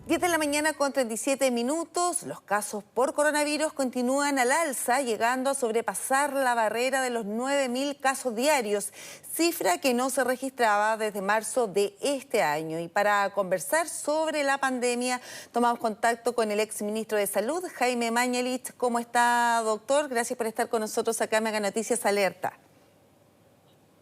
10 de la mañana con 37 minutos, los casos por coronavirus continúan al alza, llegando a sobrepasar la barrera de los 9.000 casos diarios, cifra que no se registraba desde marzo de este año. Y para conversar sobre la pandemia, tomamos contacto con el exministro de Salud, Jaime Mañalich. ¿Cómo está, doctor? Gracias por estar con nosotros acá en Mega Noticias Alerta.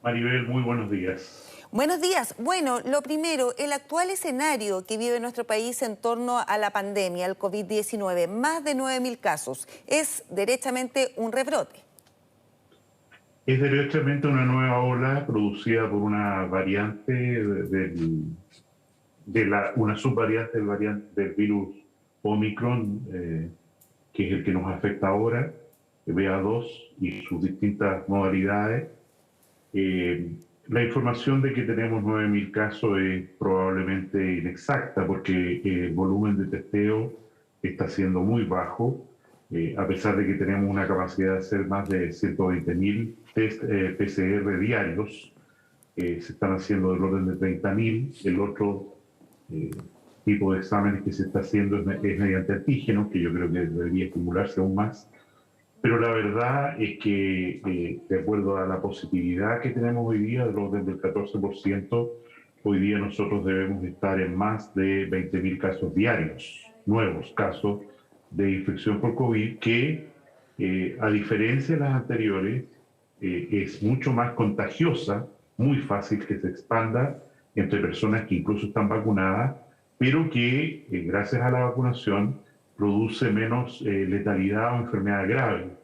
Maribel, muy buenos días. Buenos días. Bueno, lo primero, el actual escenario que vive nuestro país en torno a la pandemia, el COVID-19, más de 9.000 casos, ¿es derechamente un rebrote? Es derechamente una nueva ola producida por una variante una subvariante del virus Omicron, que es el que nos afecta ahora, el BA2 y sus distintas modalidades. La información de que tenemos 9.000 casos es probablemente inexacta porque el volumen de testeo está siendo muy bajo, a pesar de que tenemos una capacidad de hacer más de 120.000 test PCR diarios. Se están haciendo del orden de 30.000. El otro tipo de exámenes que se está haciendo es mediante antígenos, que yo creo que debería estimularse aún más. Pero la verdad es que, de acuerdo a la positividad que tenemos hoy día, del orden del 14%, hoy día nosotros debemos estar en más de 20.000 casos diarios, nuevos casos de infección por COVID, que, a diferencia de las anteriores, es mucho más contagiosa, muy fácil que se expanda entre personas que incluso están vacunadas, pero que, gracias a la vacunación, produce menos letalidad o enfermedad grave.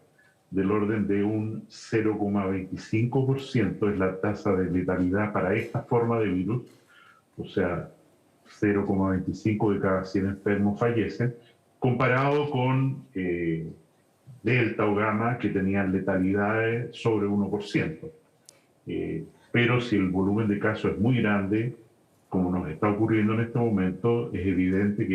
Del orden de un 0,25% es la tasa de letalidad para esta forma de virus, o sea, 0,25 de cada 100 enfermos fallecen, comparado con Delta o Gamma, que tenían letalidades sobre 1%. Pero si el volumen de casos es muy grande, como nos está ocurriendo en este momento, es evidente que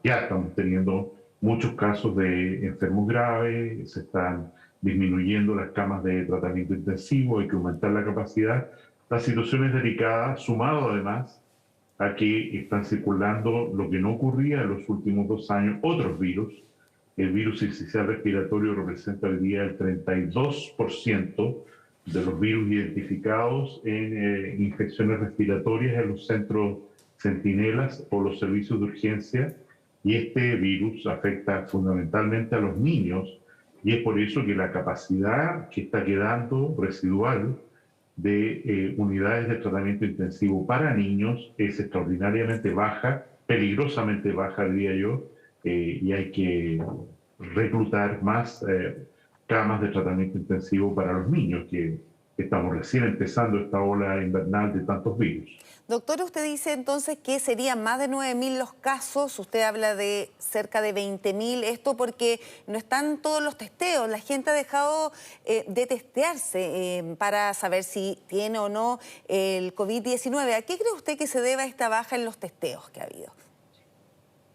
ya estamos teniendo muchos casos de enfermos graves, se están disminuyendo las camas de tratamiento intensivo, hay que aumentar la capacidad. La situación es delicada, sumado además a que están circulando lo que no ocurría en los últimos 2 años, otros virus. El virus sincicial respiratorio representa hoy día el 32% de los virus identificados en infecciones respiratorias en los centros centinelas o los servicios de urgencia, y este virus afecta fundamentalmente a los niños, y es por eso que la capacidad que está quedando residual de unidades de tratamiento intensivo para niños es extraordinariamente baja, peligrosamente baja, diría yo, y hay que reclutar más camas de tratamiento intensivo para los niños, que estamos recién empezando esta ola invernal de tantos virus. Doctor, usted dice entonces que serían más de 9.000 los casos, usted habla de cerca de 20.000, esto porque no están todos los testeos, la gente ha dejado de testearse para saber si tiene o no el COVID-19. ¿A qué cree usted que se deba esta baja en los testeos que ha habido?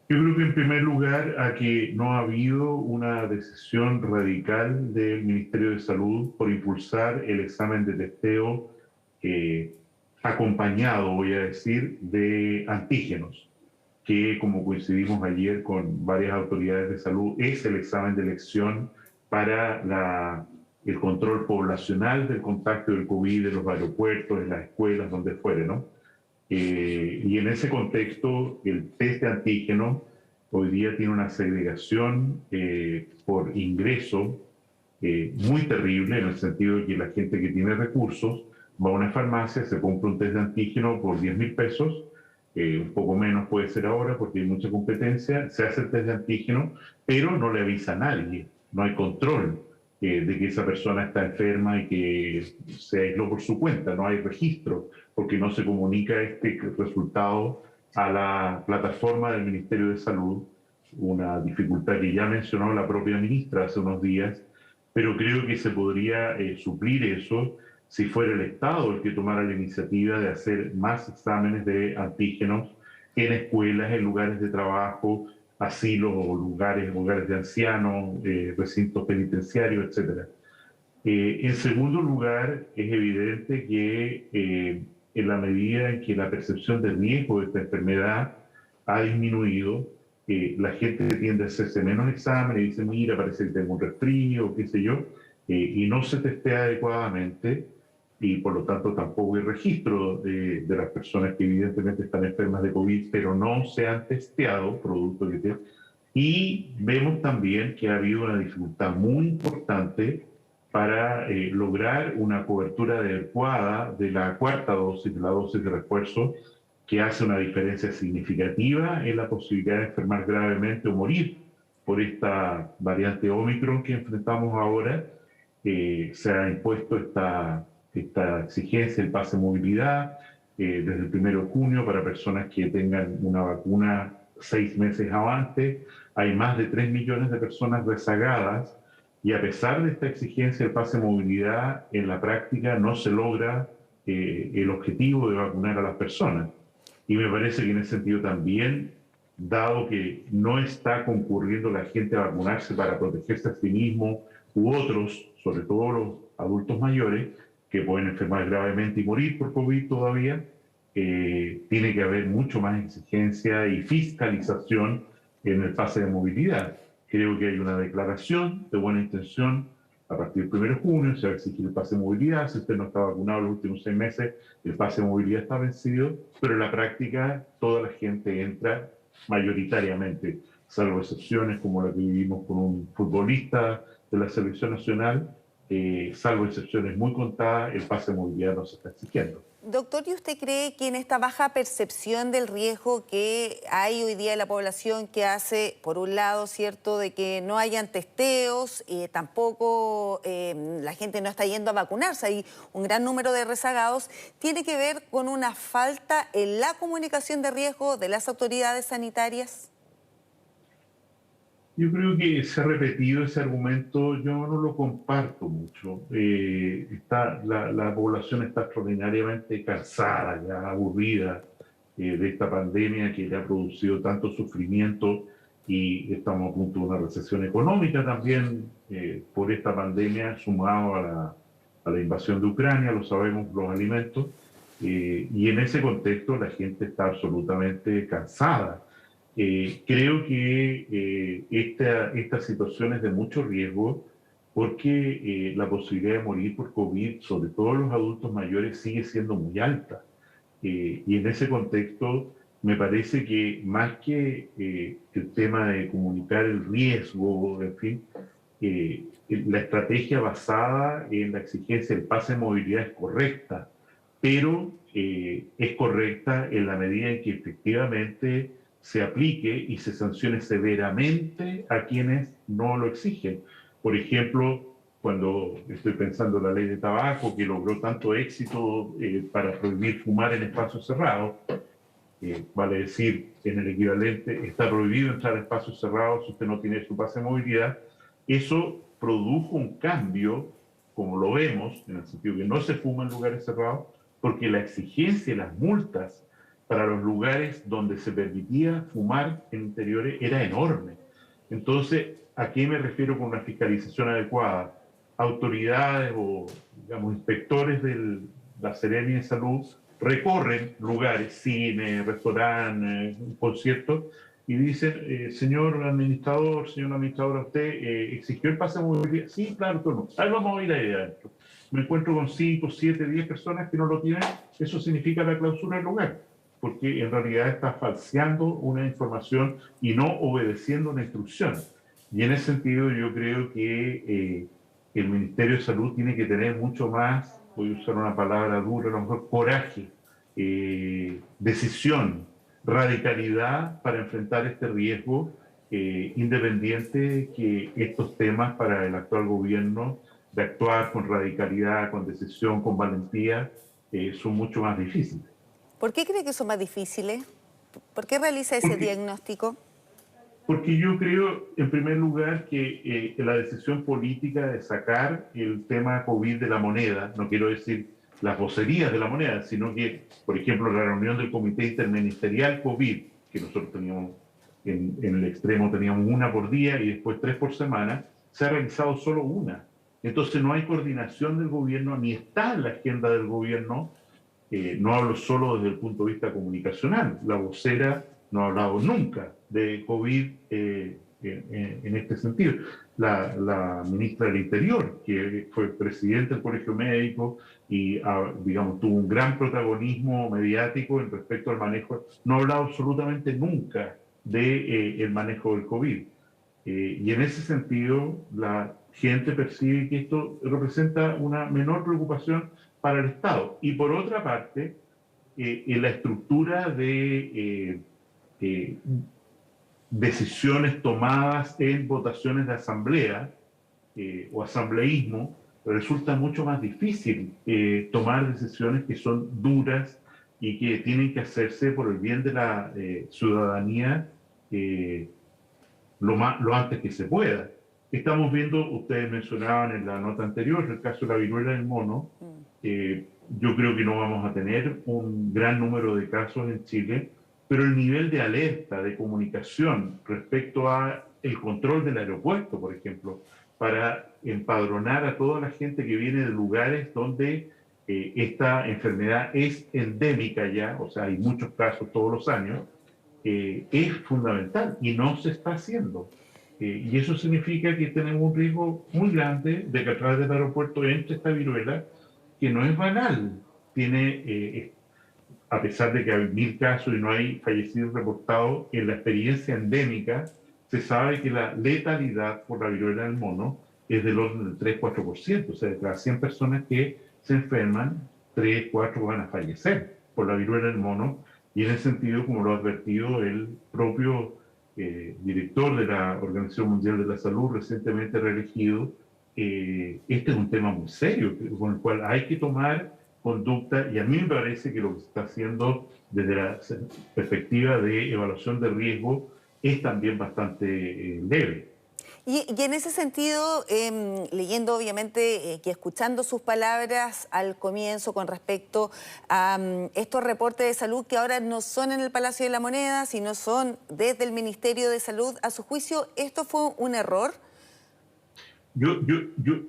Yo creo que en primer lugar a que no ha habido una decisión radical del Ministerio de Salud por impulsar el examen de testeo acompañado, voy a decir, de antígenos, que, como coincidimos ayer con varias autoridades de salud, es el examen de elección para el control poblacional del contagio del COVID en los aeropuertos, en las escuelas, donde fuere, ¿no? Y en ese contexto, el test de antígeno hoy día tiene una segregación por ingreso muy terrible, en el sentido de que la gente que tiene recursos va a una farmacia, se compra un test de antígeno por 10.000 pesos, un poco menos puede ser ahora porque hay mucha competencia, se hace el test de antígeno, pero no le avisa a nadie, no hay control de que esa persona está enferma y que se aisló por su cuenta, no hay registro, porque no se comunica este resultado a la plataforma del Ministerio de Salud, una dificultad que ya mencionó la propia ministra hace unos días, pero creo que se podría suplir eso si fuera el Estado el que tomara la iniciativa de hacer más exámenes de antígenos en escuelas, en lugares de trabajo, asilos o lugares de ancianos, recintos penitenciarios, etc. En segundo lugar, es evidente que en la medida en que la percepción de riesgo de esta enfermedad ha disminuido. La gente tiende a hacerse menos exámenes y dice, mira, parece que tengo un resfrío, o qué sé yo, y no se testea adecuadamente, y por lo tanto tampoco hay registro de las personas que evidentemente están enfermas de COVID, pero no se han testeado, producto de. Y vemos también que ha habido una dificultad muy importante para lograr una cobertura adecuada de la cuarta dosis, de la dosis de refuerzo, que hace una diferencia significativa en la posibilidad de enfermar gravemente o morir por esta variante Omicron que enfrentamos ahora. Se ha impuesto esta exigencia, el pase de movilidad, desde el 1 de junio para personas que tengan una vacuna 6 meses antes. Hay más de 3 millones de personas rezagadas y a pesar de esta exigencia del pase de movilidad, en la práctica no se logra el objetivo de vacunar a las personas. Y me parece que en ese sentido también, dado que no está concurriendo la gente a vacunarse para protegerse a sí mismo u otros, sobre todo los adultos mayores, que pueden enfermar gravemente y morir por COVID todavía, tiene que haber mucho más exigencia y fiscalización en el pase de movilidad. Creo que hay una declaración de buena intención. A partir del 1 de junio se va a exigir el pase de movilidad. Si usted no está vacunado los últimos 6 meses, el pase de movilidad está vencido, pero en la práctica toda la gente entra mayoritariamente, salvo excepciones como la que vivimos con un futbolista de la selección nacional, salvo excepciones muy contadas, el pase de movilidad no se está exigiendo. Doctor, ¿y usted cree que en esta baja percepción del riesgo que hay hoy día en la población, que hace, por un lado, cierto, de que no hayan testeos, tampoco la gente no está yendo a vacunarse, hay un gran número de rezagados, tiene que ver con una falta en la comunicación de riesgo de las autoridades sanitarias? Yo creo que se ha repetido ese argumento, yo no lo comparto mucho. La población está extraordinariamente cansada, ya aburrida de esta pandemia que le ha producido tanto sufrimiento y estamos a punto de una recesión económica también por esta pandemia, sumado a la invasión de Ucrania, lo sabemos, los alimentos, y en ese contexto la gente está absolutamente cansada. Creo que esta situación es de mucho riesgo porque la posibilidad de morir por COVID, sobre todo los adultos mayores, sigue siendo muy alta. Y en ese contexto me parece que más que el tema de comunicar el riesgo, en fin, la estrategia basada en la exigencia del pase de movilidad es correcta, pero es correcta en la medida en que efectivamente se aplique y se sancione severamente a quienes no lo exigen. Por ejemplo, cuando estoy pensando en la ley de tabaco, que logró tanto éxito para prohibir fumar en espacios cerrados, vale decir, en el equivalente, está prohibido entrar a espacios cerrados si usted no tiene su pase de movilidad, eso produjo un cambio, como lo vemos, en el sentido que no se fuma en lugares cerrados, porque la exigencia y las multas para los lugares donde se permitía fumar en interiores era enorme. Entonces, ¿a qué me refiero con una fiscalización adecuada? Autoridades o, digamos, inspectores de la Serenia de Salud recorren lugares, cine, restaurantes, conciertos, y dicen, señor administrador, señora administradora, ¿usted exigió el pase de movilidad? Sí, claro, todo. Ahí vamos a ir ahí adentro. Me encuentro con 5, 7, 10 personas que no lo tienen, eso significa la clausura del lugar, porque en realidad está falseando una información y no obedeciendo una instrucción. Y en ese sentido yo creo que el Ministerio de Salud tiene que tener mucho más, voy a usar una palabra dura, a lo mejor coraje, decisión, radicalidad para enfrentar este riesgo, independiente que estos temas para el actual gobierno de actuar con radicalidad, con decisión, con valentía, son mucho más difíciles. ¿Por qué cree que son más difíciles? ¿Por qué realiza ese diagnóstico? Porque yo creo, en primer lugar, que la decisión política de sacar el tema COVID de la moneda, no quiero decir las vocerías de la moneda, sino que, por ejemplo, la reunión del Comité Interministerial COVID, que nosotros teníamos en el extremo, teníamos una por día y después 3 por semana, se ha realizado solo una. Entonces no hay coordinación del gobierno, ni está en la agenda del gobierno. No hablo solo desde el punto de vista comunicacional. La vocera no ha hablado nunca de COVID en este sentido. La ministra del Interior, que fue presidenta del Colegio Médico y, digamos, tuvo un gran protagonismo mediático en respecto al manejo, no ha hablado absolutamente nunca de el manejo del COVID. Y en ese sentido, la gente percibe que esto representa una menor preocupación para el Estado. Y por otra parte, en la estructura de decisiones tomadas en votaciones de asamblea o asambleísmo, resulta mucho más difícil tomar decisiones que son duras y que tienen que hacerse por el bien de la ciudadanía lo antes que se pueda. Estamos viendo, ustedes mencionaban en la nota anterior, el caso de la viruela del mono. Yo creo que no vamos a tener un gran número de casos en Chile, pero el nivel de alerta, de comunicación respecto a el control del aeropuerto, por ejemplo, para empadronar a toda la gente que viene de lugares donde esta enfermedad es endémica ya, o sea, hay muchos casos todos los años, es fundamental y no se está haciendo. Y eso significa que tenemos un riesgo muy grande de que a través del aeropuerto entre esta viruela, que no es banal. Tiene, a pesar de que hay 1000 casos y no hay fallecidos reportados, en la experiencia endémica se sabe que la letalidad por la viruela del mono es del orden del 3-4%. O sea, de cada 100 personas que se enferman, 3-4 van a fallecer por la viruela del mono. Y en ese sentido, como lo ha advertido el propio director de la Organización Mundial de la Salud, recientemente reelegido, este es un tema muy serio con el cual hay que tomar conducta, y a mí me parece que lo que se está haciendo desde la perspectiva de evaluación de riesgo es también bastante leve. Y en ese sentido, leyendo obviamente y escuchando sus palabras al comienzo con respecto a estos reportes de salud que ahora no son en el Palacio de la Moneda, sino son desde el Ministerio de Salud, a su juicio, ¿esto fue un error?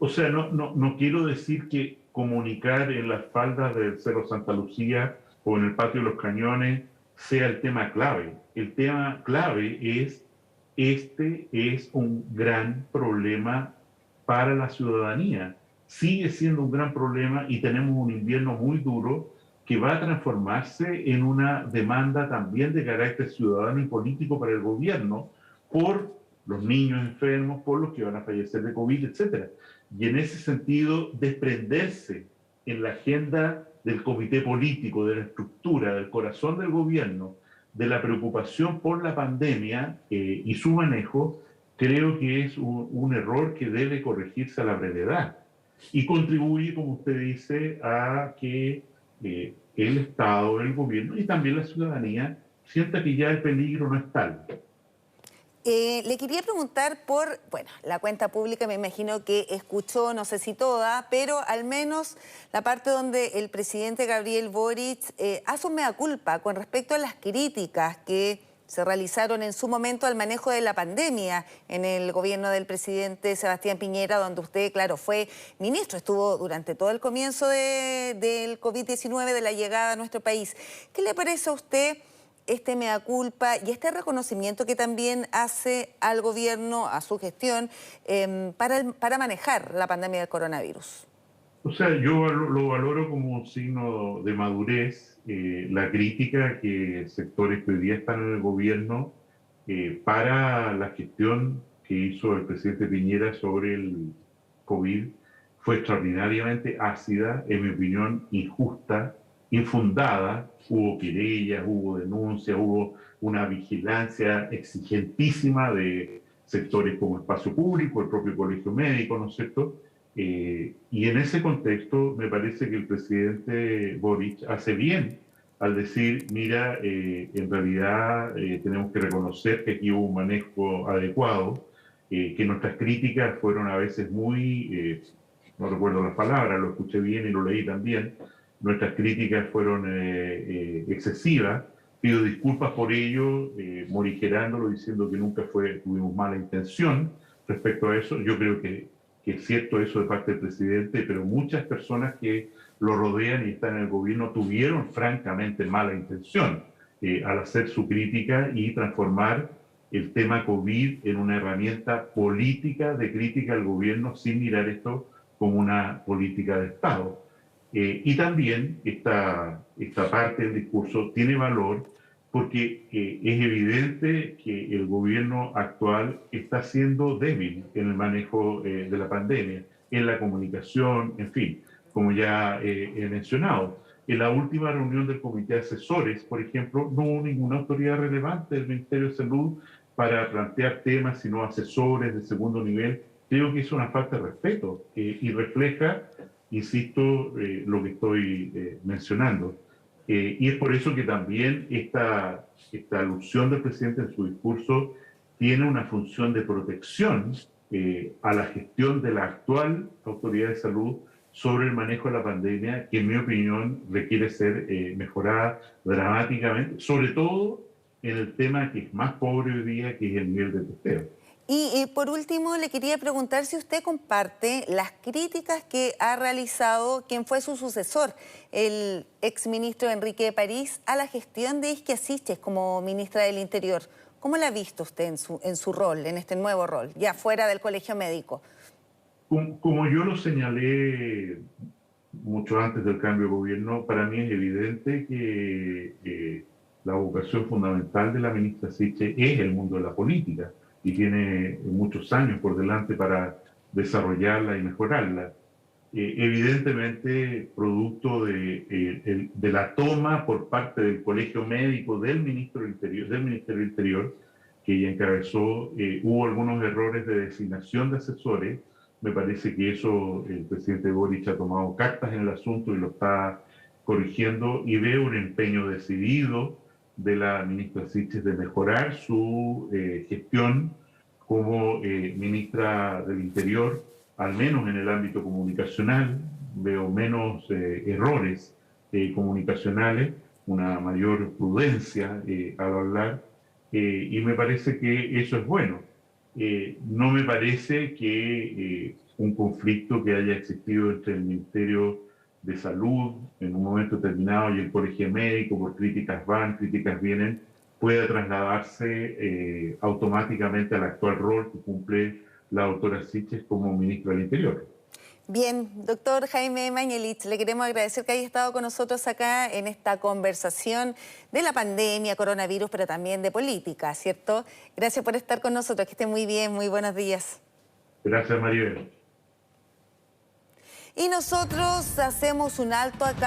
O sea, no quiero decir que comunicar en las faldas del Cerro Santa Lucía o en el Patio de los Cañones sea el tema clave. El tema clave es, este es un gran problema para la ciudadanía. Sigue siendo un gran problema y tenemos un invierno muy duro que va a transformarse en una demanda también de carácter ciudadano y político para el gobierno por los niños enfermos, por los que van a fallecer de COVID, etc. Y en ese sentido, desprenderse en la agenda del comité político, de la estructura, del corazón del gobierno, de la preocupación por la pandemia y su manejo, creo que es un error que debe corregirse a la brevedad. Y contribuye, como usted dice, a que el Estado, el gobierno y también la ciudadanía sienta que ya el peligro no es tal. Le quería preguntar por, bueno, la cuenta pública me imagino que escuchó, no sé si toda, pero al menos la parte donde el presidente Gabriel Boric hace un mea culpa con respecto a las críticas que se realizaron en su momento al manejo de la pandemia en el gobierno del presidente Sebastián Piñera, donde usted, claro, fue ministro, estuvo durante todo el comienzo del COVID-19, de la llegada a nuestro país. ¿Qué le parece a usted este mea culpa y este reconocimiento que también hace al gobierno, a su gestión, para manejar la pandemia del coronavirus? O sea, yo lo valoro como un signo de madurez, la crítica que sectores que hoy día están en el gobierno para la gestión que hizo el presidente Piñera sobre el COVID fue extraordinariamente ácida, en mi opinión injusta, infundada. Hubo querellas, hubo denuncias, hubo una vigilancia exigentísima de sectores como Espacio Público, el propio Colegio Médico, ¿no es cierto? Y en ese contexto me parece que el presidente Boric hace bien al decir, mira, en realidad tenemos que reconocer que aquí hubo un manejo adecuado, que nuestras críticas fueron a veces muy, no recuerdo las palabras, lo escuché bien y lo leí también, nuestras críticas fueron excesivas. Pido disculpas por ello, morigerándolo, diciendo que nunca tuvimos mala intención respecto a eso. Yo creo que es cierto eso de parte del presidente, pero muchas personas que lo rodean y están en el gobierno tuvieron francamente mala intención. al hacer su crítica y transformar el tema COVID en una herramienta política de crítica al gobierno sin mirar esto como una política de Estado. Y también esta parte del discurso tiene valor porque es evidente que el gobierno actual está siendo débil en el manejo de la pandemia, en la comunicación, en fin, como ya he mencionado. En la última reunión del Comité de Asesores, por ejemplo, no hubo ninguna autoridad relevante del Ministerio de Salud para plantear temas, sino asesores de segundo nivel. Creo que es una falta de respeto y refleja, insisto, lo que estoy mencionando. Y es por eso que también esta alusión del presidente en su discurso tiene una función de protección a la gestión de la actual autoridad de salud sobre el manejo de la pandemia, que en mi opinión requiere ser mejorada dramáticamente, sobre todo en el tema que es más pobre hoy día, que es el nivel de testeo. Y por último, le quería preguntar si usted comparte las críticas que ha realizado quien fue su sucesor, el exministro Enrique de París, a la gestión de Isquia Siches como ministra del Interior. ¿Cómo la ha visto usted en su rol, en este nuevo rol, ya fuera del Colegio Médico? Como yo lo señalé mucho antes del cambio de gobierno, para mí es evidente que la vocación fundamental de la ministra Siches es el mundo de la política y tiene muchos años por delante para desarrollarla y mejorarla. Evidentemente, producto de la toma por parte del Colegio Médico del Ministerio del Interior, que ella encabezó, hubo algunos errores de designación de asesores. Me parece que eso el presidente Boric ha tomado cartas en el asunto y lo está corrigiendo, y veo un empeño decidido de la ministra Siches de mejorar su gestión como ministra del Interior, al menos en el ámbito comunicacional. Veo menos errores comunicacionales, una mayor prudencia al hablar, y me parece que eso es bueno. No me parece que un conflicto que haya existido entre el Ministerio de Salud en un momento determinado y el Colegio Médico, por críticas van, críticas vienen, pueda trasladarse automáticamente al actual rol que cumple la doctora Siches como ministra del Interior. Bien, doctor Jaime Mañalich, le queremos agradecer que haya estado con nosotros acá en esta conversación de la pandemia, coronavirus, pero también de política, ¿cierto? Gracias por estar con nosotros, que esté muy bien, muy buenos días. Gracias, Maribel. Y nosotros hacemos un alto acá.